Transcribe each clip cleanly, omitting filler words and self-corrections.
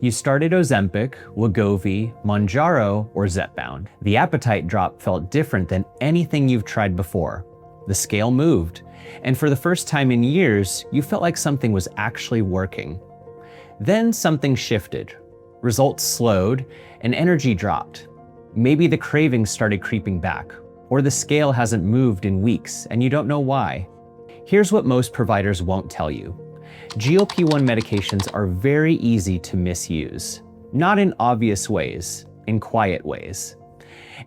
You started Ozempic, Wegovy, Mounjaro, or Zepbound. The appetite drop felt different than anything you've tried before. The scale moved, and for the first time in years, you felt like something was actually working. Then something shifted. Results slowed, and energy dropped. Maybe the cravings started creeping back, or the scale hasn't moved in weeks and you don't know why. Here's what most providers won't tell you. GLP-1 medications are very easy to misuse. Not in obvious ways, in quiet ways.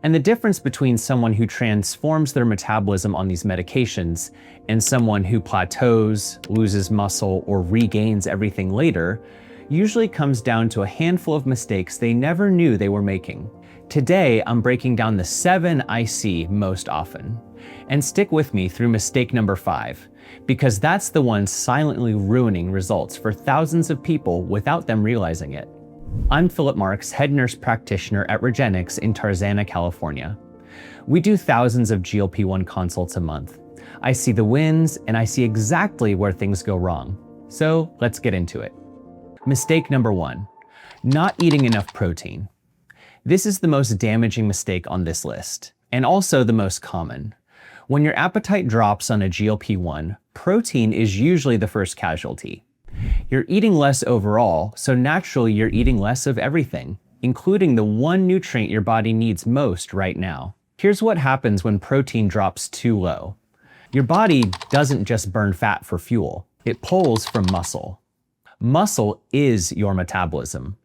And the difference between someone who transforms their metabolism on these medications and someone who plateaus, loses muscle, or regains everything later usually comes down to a handful of mistakes they never knew they were making. Today, I'm breaking down the 7 I see most often. And stick with me through mistake number 5, because that's the one silently ruining results for thousands of people without them realizing it. I'm Philip Marks, head nurse practitioner at Regenics in Tarzana, California. We do thousands of GLP-1 consults a month. I see the wins and I see exactly where things go wrong. So let's get into it. Mistake number 1, not eating enough protein. This is the most damaging mistake on this list, and also the most common. When your appetite drops on a GLP-1, protein is usually the first casualty. You're eating less overall, so naturally you're eating less of everything, including the one nutrient your body needs most right now. Here's what happens when protein drops too low. Your body doesn't just burn fat for fuel, it pulls from muscle. Muscle is your metabolism.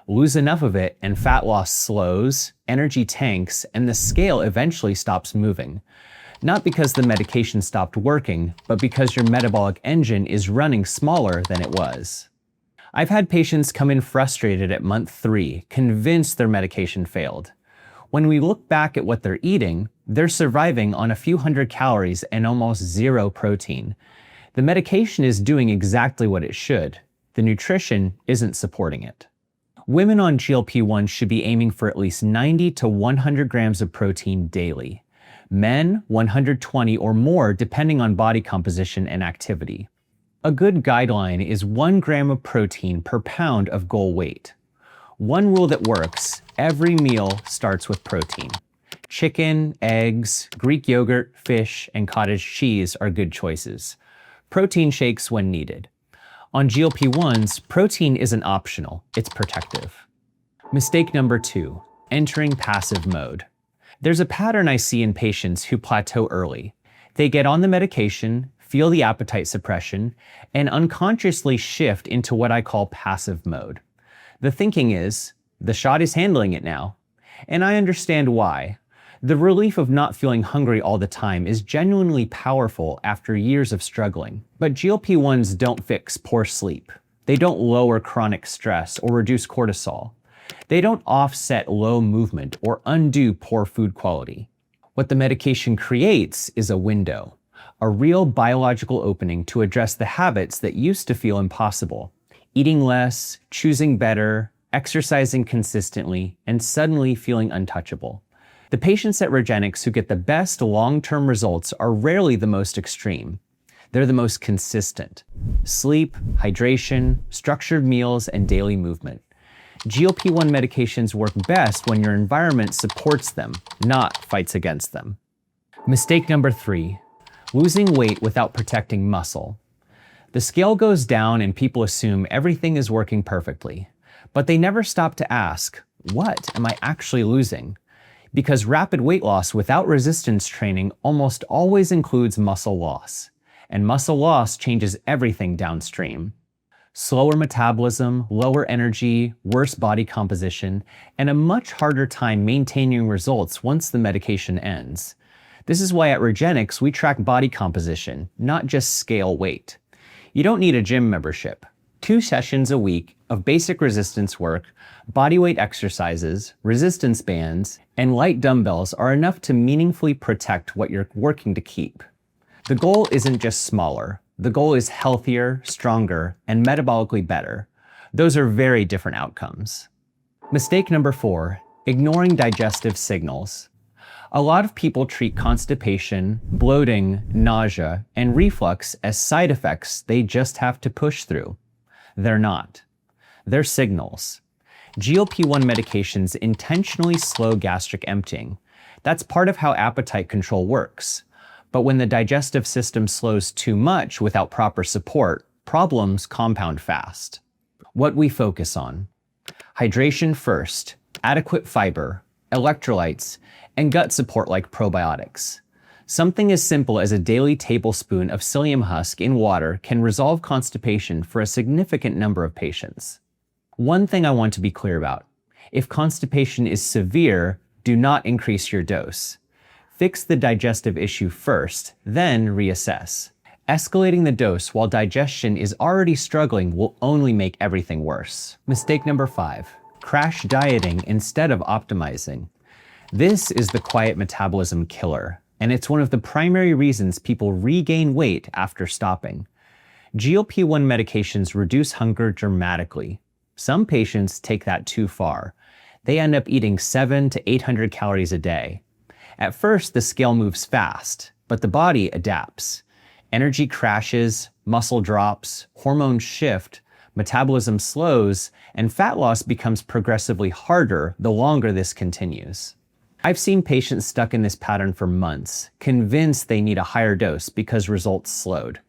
Lose enough of it and fat loss slows, energy tanks, and the scale eventually stops moving. Not because the medication stopped working, but because your metabolic engine is running smaller than it was. I've had patients come in frustrated at month 3, convinced their medication failed. When we look back at what they're eating, they're surviving on a few hundred calories and almost zero protein. The medication is doing exactly what it should. The nutrition isn't supporting it. Women on GLP-1 should be aiming for at least 90 to 100 grams of protein daily. Men, 120 or more depending on body composition and activity. A good guideline is 1 gram of protein per pound of goal weight. One rule that works: every meal starts with protein. Chicken, eggs, Greek yogurt, fish, and cottage cheese are good choices. Protein shakes when needed. On GLP-1s, protein isn't optional, it's protective. Mistake number 2, entering passive mode. There's a pattern I see in patients who plateau early. They get on the medication, feel the appetite suppression, and unconsciously shift into what I call passive mode. The thinking is, the shot is handling it now. And I understand why. The relief of not feeling hungry all the time is genuinely powerful after years of struggling. But GLP-1s don't fix poor sleep. They don't lower chronic stress or reduce cortisol. They don't offset low movement or undo poor food quality. What the medication creates is a window, a real biological opening to address the habits that used to feel impossible. Eating less, choosing better, exercising consistently, and suddenly feeling untouchable. The patients at Regenics who get the best long-term results are rarely the most extreme. They're the most consistent. Sleep, hydration, structured meals, and daily movement. GLP-1 medications work best when your environment supports them, not fights against them. Mistake number 3, losing weight without protecting muscle. The scale goes down and people assume everything is working perfectly, but they never stop to ask, what am I actually losing? Because rapid weight loss without resistance training almost always includes muscle loss, and muscle loss changes everything downstream. Slower metabolism, lower energy, worse body composition, and a much harder time maintaining results once the medication ends. This is why at Regenics we track body composition, not just scale weight. You don't need a gym membership. 2 sessions a week of basic resistance work, bodyweight exercises, resistance bands, and light dumbbells are enough to meaningfully protect what you're working to keep. The goal isn't just smaller. The goal is healthier, stronger, and metabolically better. Those are very different outcomes. Mistake number 4, ignoring digestive signals. A lot of people treat constipation, bloating, nausea, and reflux as side effects they just have to push through. They're not. They're signals. GLP-1 medications intentionally slow gastric emptying. That's part of how appetite control works. But when the digestive system slows too much without proper support, problems compound fast. What we focus on: hydration first, adequate fiber, electrolytes, and gut support like probiotics. Something as simple as a daily tablespoon of psyllium husk in water can resolve constipation for a significant number of patients. One thing I want to be clear about: if constipation is severe, do not increase your dose. Fix the digestive issue first, then reassess. Escalating the dose while digestion is already struggling will only make everything worse. Mistake number 5: crash dieting instead of optimizing. This is the quiet metabolism killer, and it's one of the primary reasons people regain weight after stopping. GLP-1 medications reduce hunger dramatically. Some patients take that too far. They end up eating 700 to 800 calories a day. At first, the scale moves fast, but the body adapts. Energy crashes, muscle drops, hormones shift, metabolism slows, and fat loss becomes progressively harder the longer this continues. I've seen patients stuck in this pattern for months, convinced they need a higher dose because results slowed.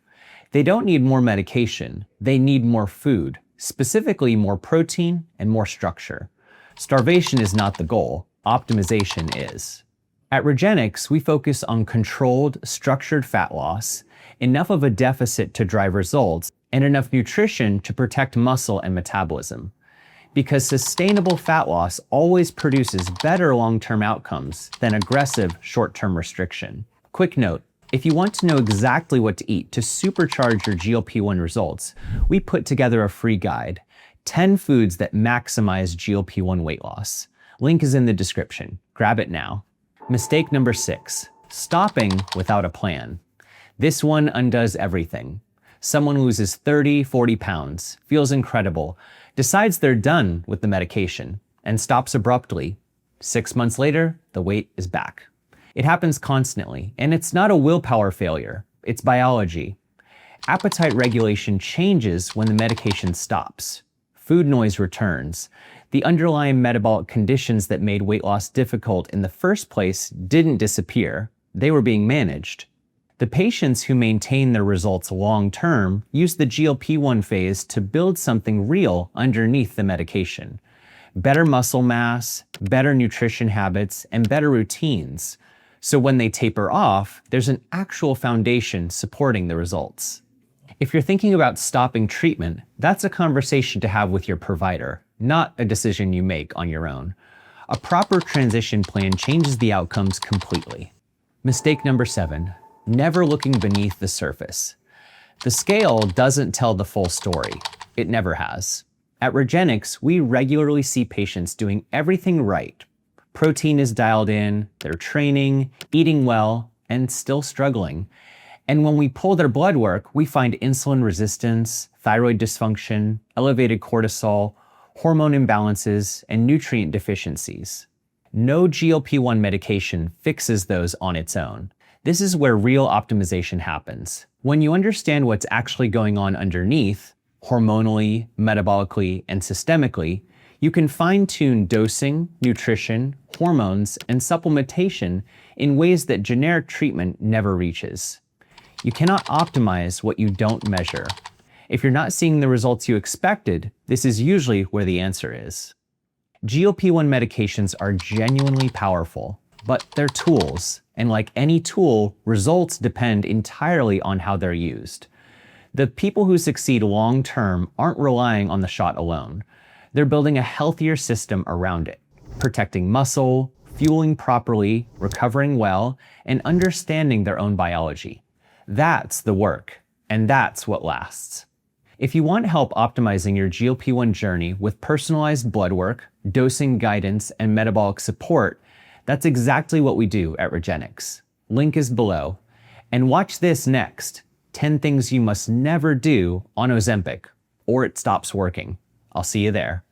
They don't need more medication, they need more food, specifically more protein and more structure. Starvation is not the goal, optimization is. At Regenics, we focus on controlled, structured fat loss, enough of a deficit to drive results, and enough nutrition to protect muscle and metabolism. Because sustainable fat loss always produces better long-term outcomes than aggressive short-term restriction. Quick note: if you want to know exactly what to eat to supercharge your GLP-1 results, we put together a free guide: 10 foods that maximize GLP-1 weight loss. Link is in the description. Grab it now. Mistake number 6: stopping without a plan. This one undoes everything. Someone loses 30, 40 pounds, feels incredible, decides they're done with the medication, and stops abruptly. 6 months later, the weight is back. It happens constantly, and it's not a willpower failure, it's biology. Appetite regulation changes when the medication stops. Food noise returns. The underlying metabolic conditions that made weight loss difficult in the first place didn't disappear. They were being managed. The patients who maintain their results long-term use the GLP-1 phase to build something real underneath the medication. Better muscle mass, better nutrition habits, and better routines. So when they taper off, there's an actual foundation supporting the results. If you're thinking about stopping treatment, that's a conversation to have with your provider, not a decision you make on your own. A proper transition plan changes the outcomes completely. Mistake number 7: never looking beneath the surface. The scale doesn't tell the full story. It never has. At Regenics, we regularly see patients doing everything right. Protein is dialed in, they're training, eating well, and still struggling. And when we pull their blood work, we find insulin resistance, thyroid dysfunction, elevated cortisol, hormone imbalances, and nutrient deficiencies. No GLP-1 medication fixes those on its own. This is where real optimization happens. When you understand what's actually going on underneath, hormonally, metabolically, and systemically, you can fine-tune dosing, nutrition, hormones, and supplementation in ways that generic treatment never reaches. You cannot optimize what you don't measure. If you're not seeing the results you expected, this is usually where the answer is. GLP-1 medications are genuinely powerful, but they're tools, and like any tool, results depend entirely on how they're used. The people who succeed long-term aren't relying on the shot alone. They're building a healthier system around it, protecting muscle, fueling properly, recovering well, and understanding their own biology. That's the work, and that's what lasts. If you want help optimizing your GLP-1 journey with personalized blood work, dosing guidance, and metabolic support, that's exactly what we do at Regenics. Link is below. And watch this next: 10 things you must never do on Ozempic, or it stops working. I'll see you there.